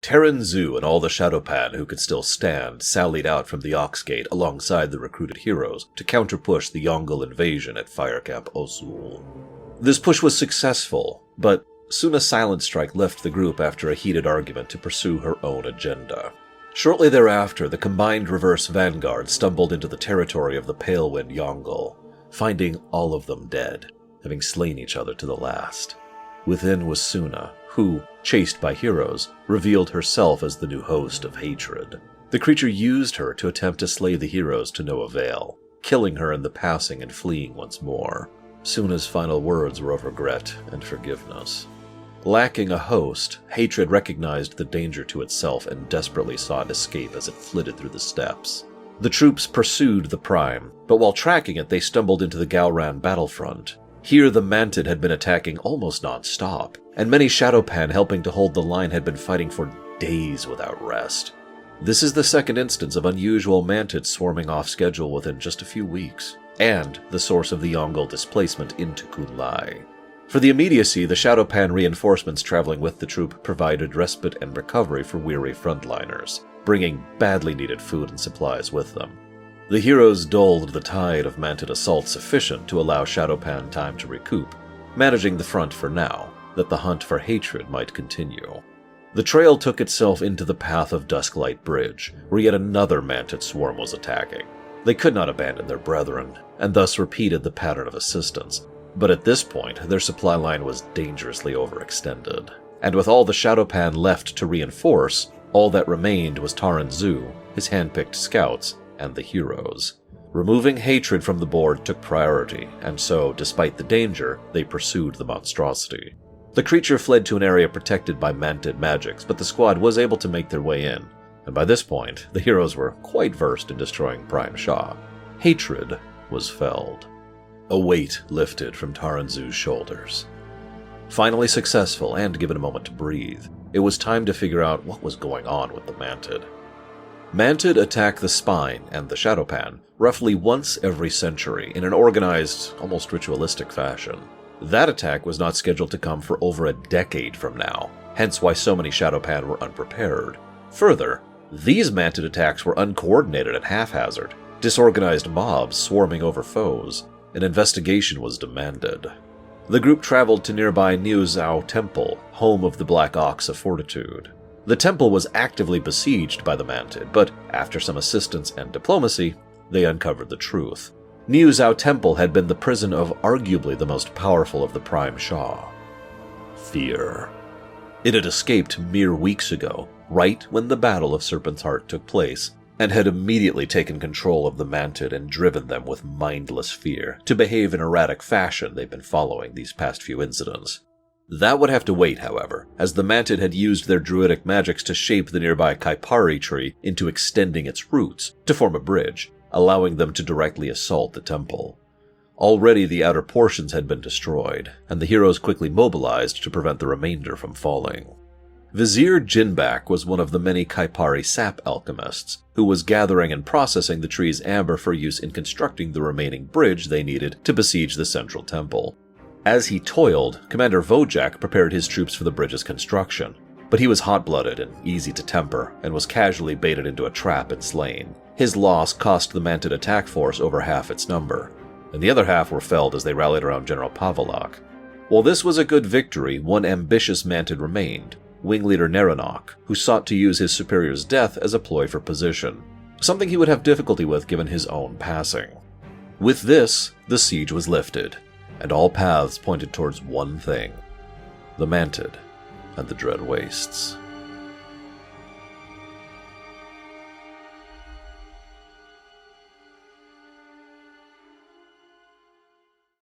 Terran Zu and all the Shadowpan who could still stand sallied out from the Ox Gate alongside the recruited heroes to counterpush the Yongle invasion at Fire Camp Osul. This push was successful, but soon a silent strike left the group after a heated argument to pursue her own agenda. Shortly thereafter, the combined reverse vanguard stumbled into the territory of the Palewind Yongle, finding all of them dead, having slain each other to the last. Within was Suna, who, chased by heroes, revealed herself as the new host of Hatred. The creature used her to attempt to slay the heroes to no avail, killing her in the passing and fleeing once more. Suna's final words were of regret and forgiveness. Lacking a host, Hatred recognized the danger to itself and desperately sought escape as it flitted through the steppes. The troops pursued the Prime, but while tracking it they stumbled into the Galran battlefront. Here the Mantid had been attacking almost non-stop, and many Shadowpan helping to hold the line had been fighting for days without rest. This is the second instance of unusual Mantids swarming off schedule within just a few weeks, and the source of the Yongle displacement into Kunlai. For the immediacy, the Shadowpan reinforcements traveling with the troop provided respite and recovery for weary frontliners, bringing badly needed food and supplies with them. The heroes dulled the tide of Mantid assault sufficient to allow Shadowpan time to recoup, managing the front for now, that the hunt for Hatred might continue. The trail took itself into the path of Dusklight Bridge, where yet another Mantid swarm was attacking. They could not abandon their brethren, and thus repeated the pattern of assistance, but at this point their supply line was dangerously overextended. And with all the Shadowpan left to reinforce, all that remained was Taran Zu, his handpicked scouts, and the heroes. Removing Hatred from the board took priority, and so, despite the danger, they pursued the monstrosity. The creature fled to an area protected by Mantid magics, but the squad was able to make their way in, and by this point, the heroes were quite versed in destroying Prime Shah. Hatred was felled. A weight lifted from Taran Zu's shoulders. Finally successful, and given a moment to breathe, it was time to figure out what was going on with the Mantid. Mantid attack the Spine and the Shadowpan roughly once every century in an organized, almost ritualistic fashion. That attack was not scheduled to come for over a decade from now, hence why so many Shadowpan were unprepared. Further, these Mantid attacks were uncoordinated and haphazard, disorganized mobs swarming over foes. An investigation was demanded. The group traveled to nearby Niu Zhao Temple, home of the Black Ox of Fortitude. The temple was actively besieged by the Mantid, but after some assistance and diplomacy, they uncovered the truth. Niu Zhao Temple had been the prison of arguably the most powerful of the Prime Shah. Fear. It had escaped mere weeks ago, right when the Battle of Serpent's Heart took place, and had immediately taken control of the Mantid and driven them with mindless fear to behave in erratic fashion they've been following these past few incidents. That would have to wait, however, as the Mantid had used their druidic magics to shape the nearby Kaipari tree into extending its roots to form a bridge, allowing them to directly assault the temple. Already the outer portions had been destroyed, and the heroes quickly mobilized to prevent the remainder from falling. Vizier Jinbak was one of the many Kaipari sap alchemists, who was gathering and processing the tree's amber for use in constructing the remaining bridge they needed to besiege the central temple. As he toiled, Commander Vojak prepared his troops for the bridge's construction, but he was hot-blooded and easy to temper, and was casually baited into a trap and slain. His loss cost the Mantid attack force over half its number, and the other half were felled as they rallied around General Pavalak. While this was a good victory, one ambitious Mantid remained, Wing Leader Neranok, who sought to use his superior's death as a ploy for position, something he would have difficulty with given his own passing. With this, the siege was lifted, and all paths pointed towards one thing: the Mantid and the Dread Wastes.